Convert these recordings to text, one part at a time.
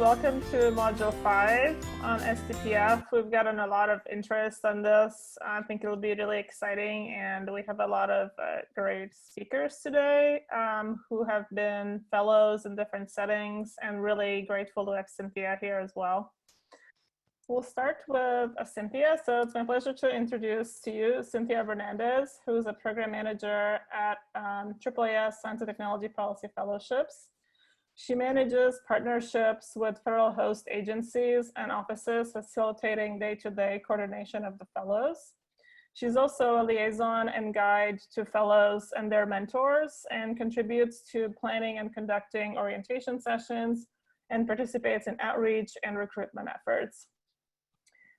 welcome to Module 5 on STPF. We've gotten a lot of interest on this. I think it'll be really exciting, and we have a lot of great speakers today who have been fellows in different settings, and really grateful to have Cynthia here as well. We'll start with Cynthia. So it's my pleasure to introduce to you Cynthia Bernardez, who's a program manager at AAAS Science and Technology Policy Fellowships. She manages partnerships with federal host agencies and offices, facilitating day-to-day coordination of the fellows. She's also a liaison and guide to fellows and their mentors, and contributes to planning and conducting orientation sessions, and participates in outreach and recruitment efforts.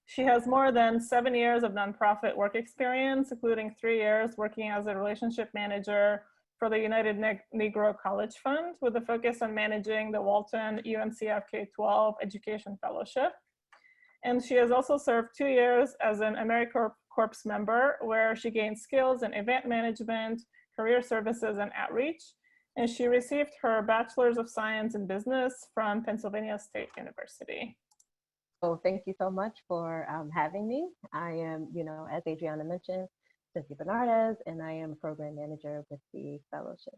She has more than 7 years of nonprofit work experience, including 3 years working as a relationship manager for the United Negro College Fund, with a focus on managing the Walton UNCF K-12 Education Fellowship. And she has also served 2 years as an AmeriCorps member, where she gained skills in event management, career services, and outreach. And she received her Bachelor's of Science in Business from Pennsylvania State University. So thank you so much for having me. I am, as Adriana mentioned, Cynthia Bernardez, and I am a program manager with the fellowships.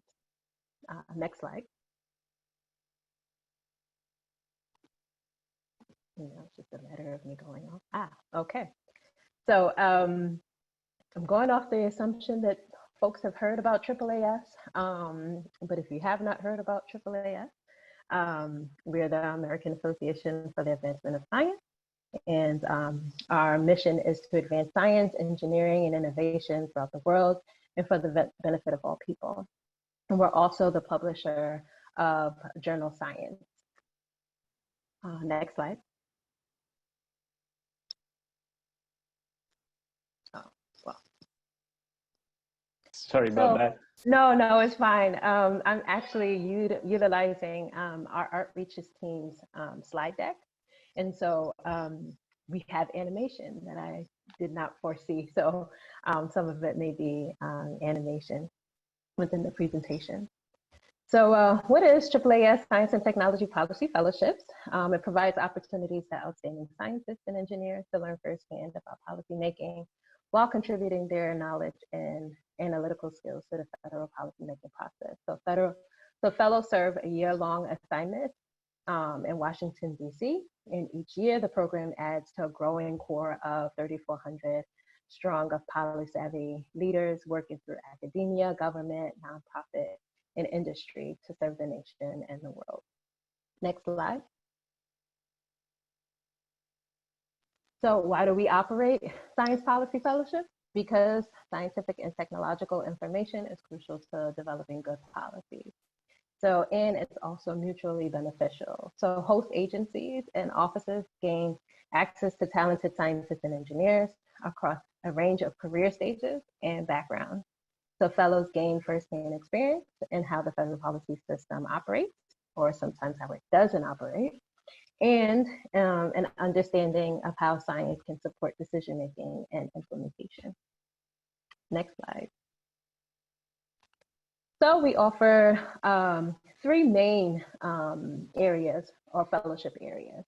Next slide. It's just a matter of me going off. Okay. So I'm going off the assumption that folks have heard about AAAS, but if you have not heard about AAAS, we're the American Association for the Advancement of Science. And our mission is to advance science, engineering, and innovation throughout the world and for the benefit of all people. And we're also the publisher of journal Science. Next slide. Oh, well. Sorry about that. No, it's fine. I'm actually utilizing our Outreaches team's slide deck. And so we have animation that I did not foresee. So some of it may be animation within the presentation. So what is AAAS Science and Technology Policy Fellowships? It provides opportunities to outstanding scientists and engineers to learn firsthand about policymaking while contributing their knowledge and analytical skills to the federal policymaking process. So fellows serve a year-long assignment in Washington, D.C. And each year, the program adds to a growing core of 3,400 strong of policy-savvy leaders working through academia, government, nonprofit, and industry to serve the nation and the world. Next slide. So why do we operate Science Policy Fellowship? Because scientific and technological information is crucial to developing good policies. So, and it's also mutually beneficial. So host agencies and offices gain access to talented scientists and engineers across a range of career stages and backgrounds. So fellows gain firsthand experience in how the federal policy system operates, or sometimes how it doesn't operate, and an understanding of how science can support decision-making and implementation. Next slide. So we offer 3 main areas or fellowship areas.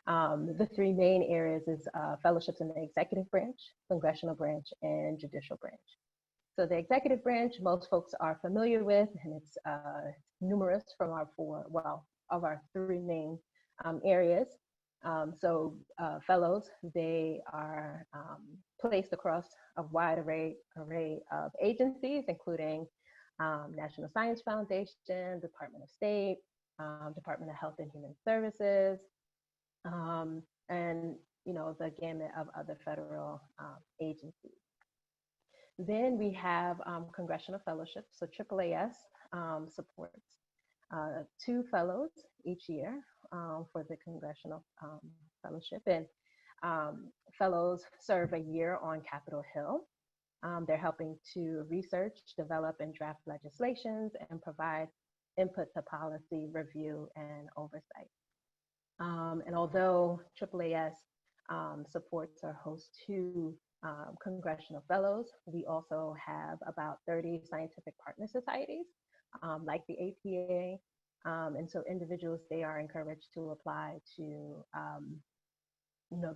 The 3 main areas is fellowships in the executive branch, congressional branch, and judicial branch. So the executive branch, most folks are familiar with, and it's numerous from our of our 3 main areas. So fellows, they are placed across a wide array of agencies, including National Science Foundation, Department of State, Department of Health and Human Services, and the gamut of other federal agencies. Then we have congressional fellowships. So AAAS supports 2 fellows each year for the congressional fellowship, and fellows serve a year on Capitol Hill. They're helping to research, develop, and draft legislations and provide input to policy review and oversight. And although AAAS supports or hosts 2 congressional fellows, we also have about 30 scientific partner societies, like the APA, And so individuals, they are encouraged to apply to,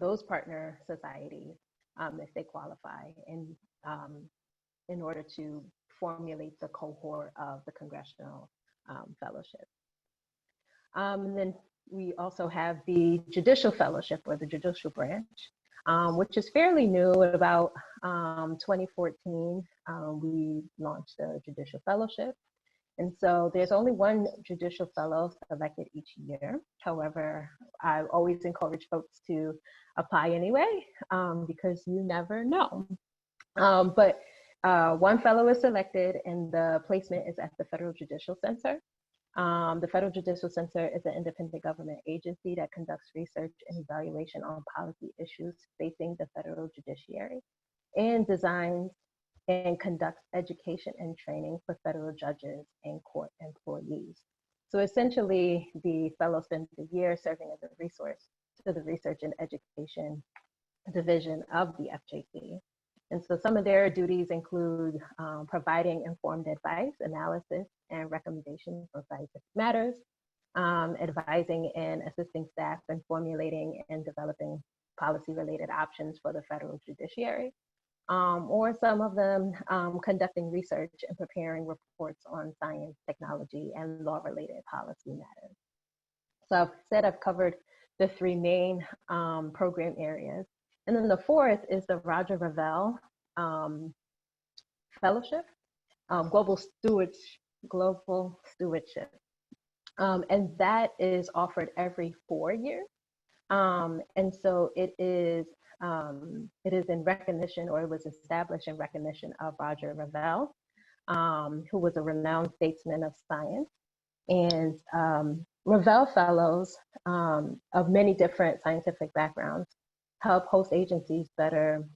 those partner societies if they qualify in order to formulate the cohort of the congressional fellowship. And then we also have the judicial fellowship, or the judicial branch, which is fairly new. At about 2014, we launched the judicial fellowship. And so there's only one judicial fellow selected each year. However, I always encourage folks to apply anyway, because you never know. But one fellow is selected, and the placement is at the Federal Judicial Center. The Federal Judicial Center is an independent government agency that conducts research and evaluation on policy issues facing the federal judiciary, and designs and conducts education and training for federal judges and court employees. So essentially, the fellow spends the year serving as a resource to the Research and Education Division of the FJC. And so some of their duties include providing informed advice, analysis, and recommendations on scientific matters, advising and assisting staff in formulating and developing policy-related options for the federal judiciary, or some of them conducting research and preparing reports on science, technology, and law-related policy matters. So I've said I've covered the three main program areas. And then the fourth is the Roger Revelle Fellowship, Global Stewardship. And that is offered every 4 years. And so it is in recognition, or it was established in recognition of Roger Revelle, who was a renowned statesman of science. And Revelle Fellows of many different scientific backgrounds help host agencies better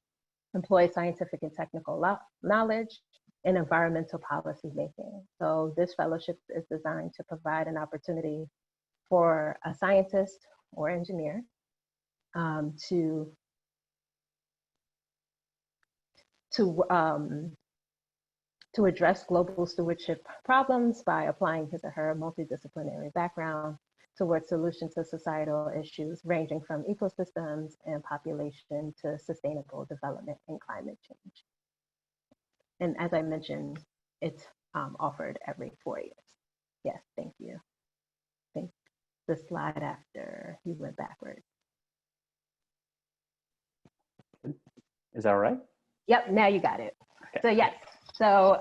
employ scientific and technical knowledge in environmental policy making. So this fellowship is designed to provide an opportunity for a scientist or engineer to address global stewardship problems by applying his or her multidisciplinary background towards solutions to societal issues ranging from ecosystems and population to sustainable development and climate change. And as I mentioned, it's offered every 4 years. Yes, thank you. I think the slide after you went backwards. Is that right? Yep, now you got it. Okay. So yes, so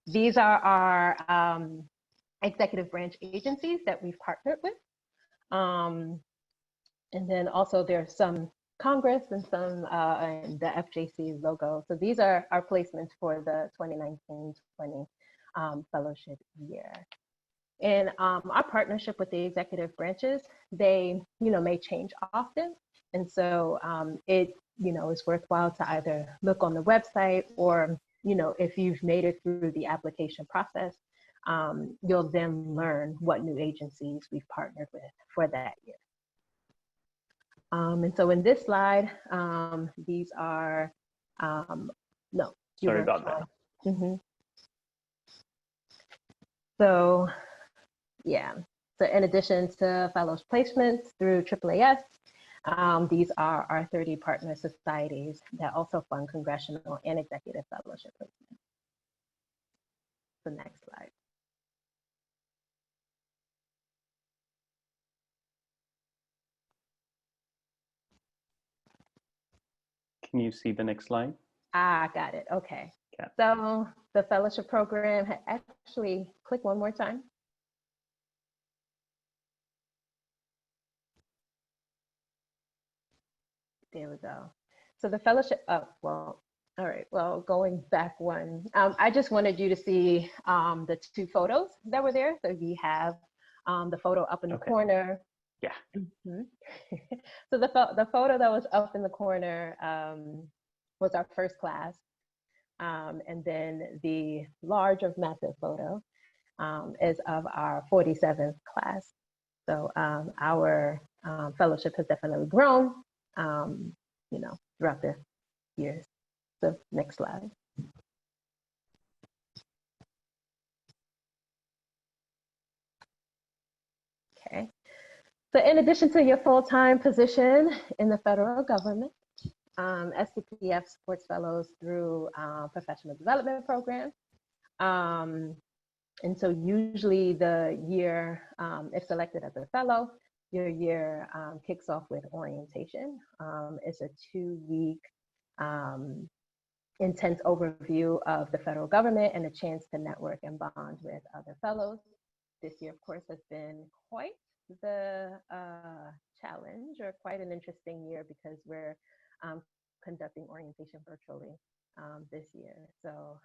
these are our executive branch agencies that we've partnered with. And then also there's some Congress and some and the FJC logo. So these are our placements for the 2019-20 fellowship year. And our partnership with the executive branches, they may change often. And so it is worthwhile to either look on the website, or if you've made it through the application process, you'll then learn what new agencies we've partnered with for that year. And so in this slide, these are, no. Sorry about that. Mm-hmm. So, yeah. So in addition to fellows placements through AAAS, these are our 30 partner societies that also fund congressional and executive fellowship placements. The next slide. Can you see the next slide? Ah, got it. Okay. Yeah. So the fellowship program, actually click one more time. There we go. So the fellowship, well, all right, well, going back one, I just wanted you to see the two photos that were there. So we have the photo up in the corner. Yeah. Mm-hmm. So the photo that was up in the corner was our first class. And then the large of massive photo is of our 47th class. So our fellowship has definitely grown, throughout the years. So next slide. So in addition to your full-time position in the federal government, STPF supports fellows through professional development programs. And so usually the year, if selected as a fellow, your year kicks off with orientation. It's a 2-week intense overview of the federal government and a chance to network and bond with other fellows. This year, of course, has been quite the challenge, or quite an interesting year, because we're conducting orientation virtually this year. So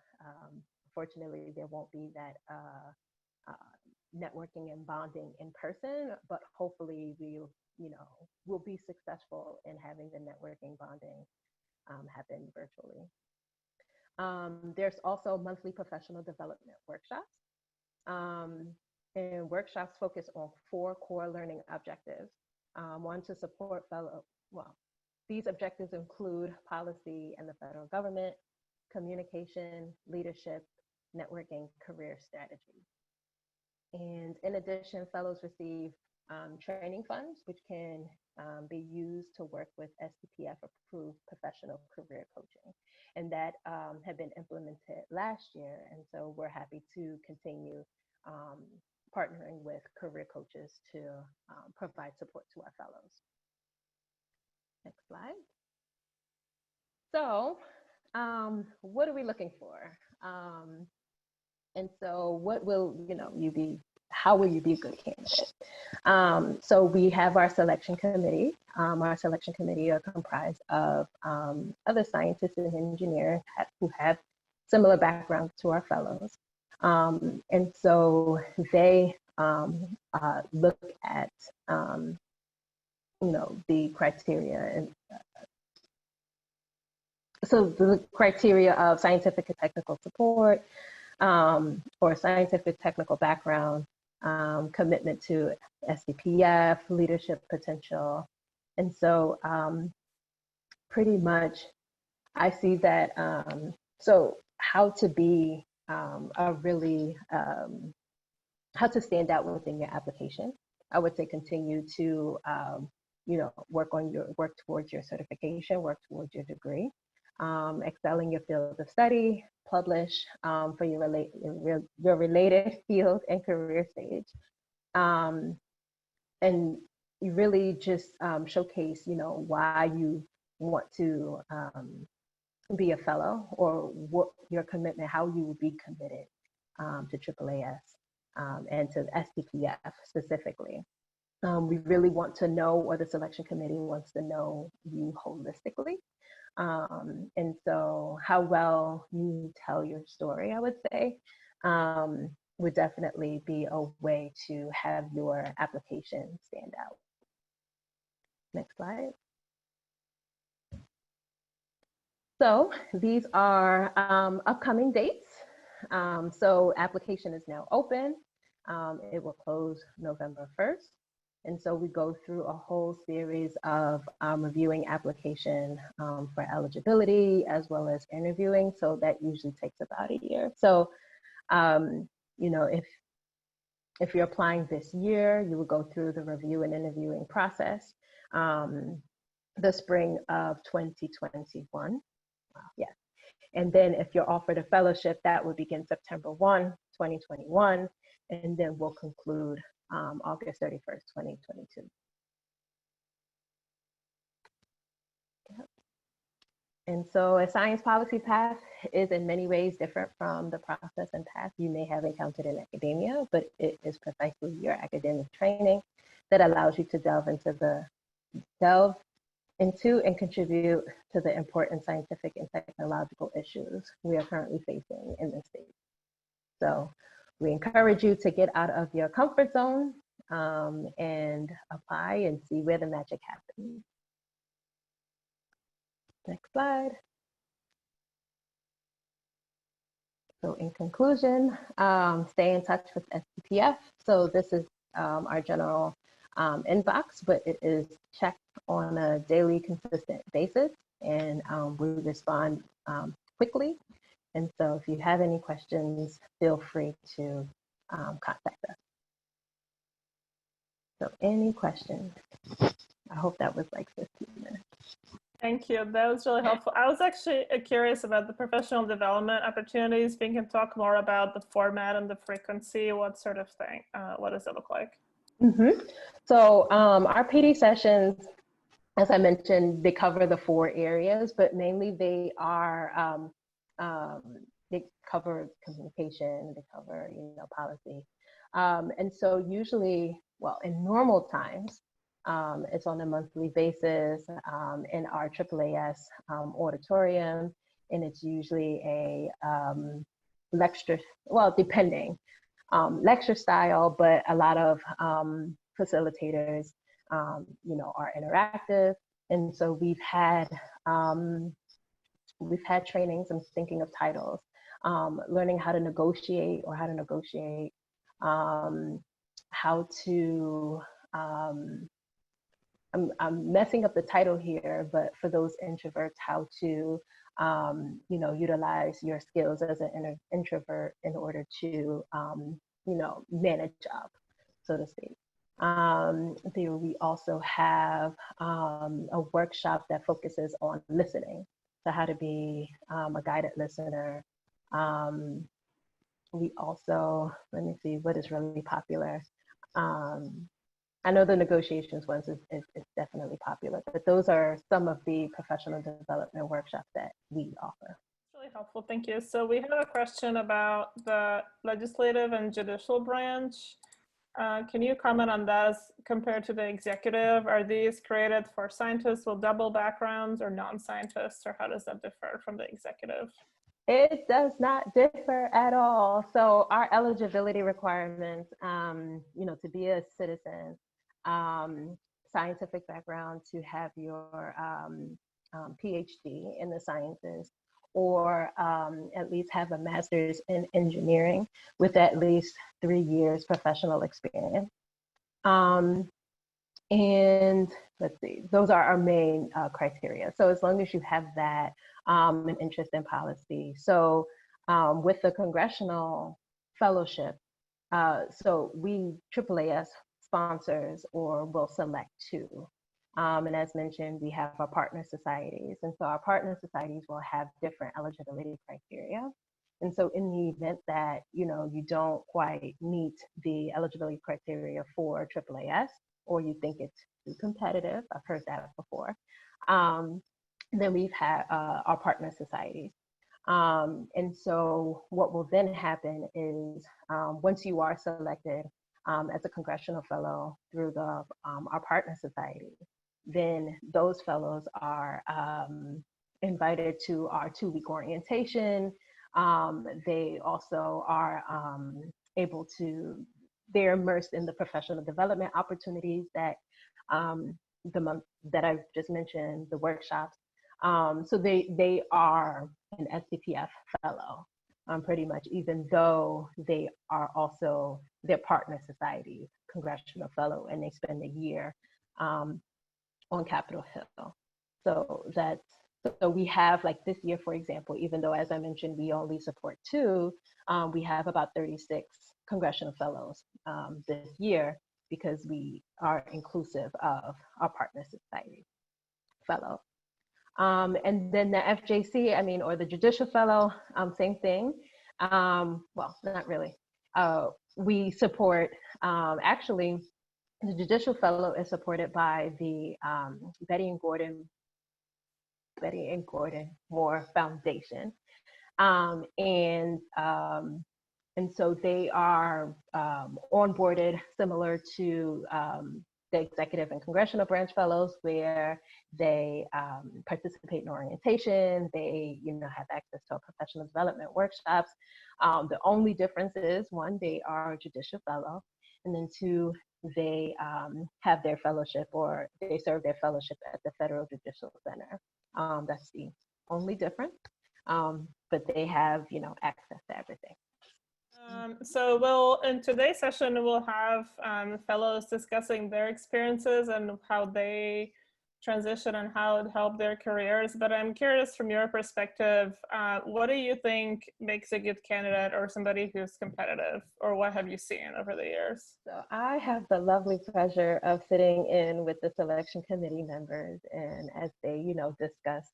fortunately, there won't be that networking and bonding in person, but hopefully we'll be successful in having the networking bonding happen virtually. There's also monthly professional development workshops. And workshops focus on 4 core learning objectives. One, to support these objectives include policy and the federal government, communication, leadership, networking, career strategy. And in addition, fellows receive training funds, which can be used to work with STPF approved professional career coaching. And that had been implemented last year. And so we're happy to continue partnering with career coaches to provide support to our fellows. Next slide. So what are we looking for? And so what will you be, how will you be a good candidate? So we have our selection committee. Our selection committee are comprised of other scientists and engineers who have similar backgrounds to our fellows. And so they look at the criteria, and so the criteria of scientific and technical support, or scientific technical background, commitment to STPF, leadership potential. And so pretty much I see that, so how to be how to stand out within your application. I would say continue to work towards your certification, work towards your degree, excel in your field of study, publish for your related field and career stage, and you really just showcase why you want to be a fellow, or what your commitment, how you will be committed to AAAS and to STPF specifically. We really want to know, or the selection committee wants to know you holistically. And so how well you tell your story, I would say, would definitely be a way to have your application stand out. Next slide. So these are upcoming dates. So application is now open. It will close November 1st. And so we go through a whole series of reviewing application for eligibility, as well as interviewing. So that usually takes about a year. So, if you're applying this year, you will go through the review and interviewing process. The spring of 2021. Yes. And then if you're offered a fellowship, that would begin September 1, 2021, and then we'll conclude August 31st, 2022. Yep. And so a science policy path is in many ways different from the process and path you may have encountered in academia, but it is precisely your academic training that allows you to delve into and contribute to the important scientific and technological issues we are currently facing in this state. So we encourage you to get out of your comfort zone and apply and see where the magic happens. Next slide. So in conclusion, stay in touch with STPF. So this is our general inbox, but it is checked on a daily consistent basis, and we respond quickly. And so if you have any questions, feel free to contact us. So any questions? I hope that was like 15 minutes. Thank you. That was really helpful. I was actually curious about the professional development opportunities. If you can talk more about the format and the frequency, what sort of thing, what does it look like? So our PD sessions, as I mentioned, they cover the 4 areas, but mainly they are, they cover communication, they cover, policy. And so usually, well, in normal times, it's on a monthly basis in our AAAS auditorium, and it's usually a lecture, well, depending, lecture style, but a lot of facilitators, are interactive. And so we've had trainings. I'm thinking of titles, learning how to negotiate, how to, I'm messing up the title here, but for those introverts, how to, utilize your skills as an introvert in order to, manage up, so to speak. There we also have a workshop that focuses on listening, so how to be a guided listener. We also, let me see what is really popular. I know the negotiations ones is definitely popular, but those are some of the professional development workshops that we offer. Really helpful, thank you. So we have a question about the legislative and judicial branch. Can you comment on that compared to the executive? Are these created for scientists with double backgrounds or non-scientists, or how does that differ from the executive? It does not differ at all. So our eligibility requirements, to be a citizen, scientific background, to have your PhD in the sciences, or at least have a master's in engineering with at least 3 years professional experience. And let's see, those are our main criteria. So as long as you have that, an interest in policy. So with the congressional fellowship, so we AAAS sponsors or will select 2. And as mentioned, we have our partner societies. And so our partner societies will have different eligibility criteria. And so in the event that, you don't quite meet the eligibility criteria for AAAS, or you think it's too competitive, I've heard that before, then we've had our partner societies. And so what will then happen is once you are selected as a congressional fellow through our partner society, then those fellows are invited to our 2-week orientation. They also are able to, they're immersed in the professional development opportunities that the month that I've just mentioned, the workshops. So they are an STPF fellow, pretty much, even though they are also their partner society congressional fellow, and they spend a year on Capitol Hill. So we have, like this year, for example, even though, as I mentioned, we only support 2, we have about 36 congressional fellows this year, because we are inclusive of our partner society fellow. And then the FJC, or the judicial fellow, same thing. Well, not really. We support, actually, the judicial fellow is supported by the Betty and Gordon Moore Foundation. And so they are onboarded similar to the executive and congressional branch fellows, where they participate in orientation, they have access to our professional development workshops. The only difference is, 1, they are a judicial fellow, and then 2, they have their fellowship, or they serve their fellowship at the Federal Judicial Center. That's the only difference, but they have access to everything. So in today's session, we'll have fellows discussing their experiences and how they transition and how it helped their careers. But I'm curious from your perspective, what do you think makes a good candidate or somebody who's competitive, or what have you seen over the years? So I have the lovely pleasure of sitting in with the selection committee members, and as they, discuss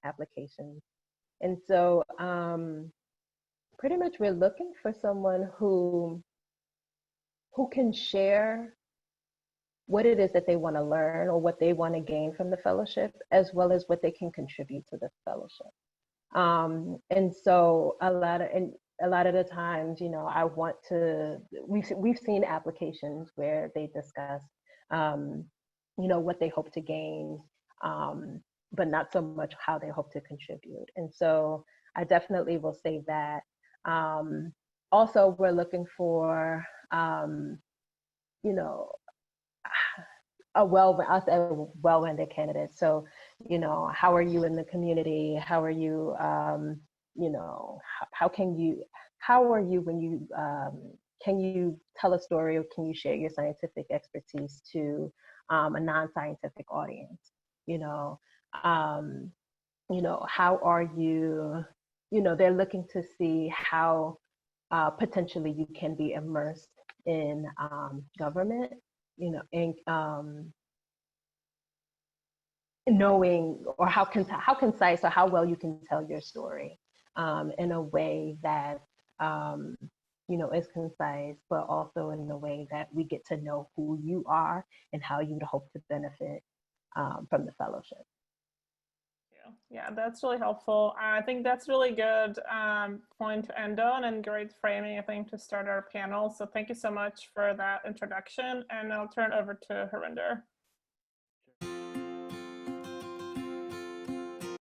applications. And so pretty much we're looking for someone who can share what it is that they want to learn or what they want to gain from the fellowship, as well as what they can contribute to the fellowship. And so a lot of the times, I want to. We've seen applications where they discuss, what they hope to gain, but not so much how they hope to contribute. And so I definitely will say that. Also, we're looking for, a well-rounded candidate. So, how are you in the community? How are you, how are you when you, can you tell a story, or can you share your scientific expertise to a non-scientific audience? How are you, they're looking to see how potentially you can be immersed in government, and knowing, or how concise or how well you can tell your story in a way that is concise, but also in a way that we get to know who you are and how you'd hope to benefit from the fellowship. Yeah, that's really helpful. I think that's really good point to end on, and great framing, I think, to start our panel. So thank you so much for that introduction, and I'll turn it over to Harinder.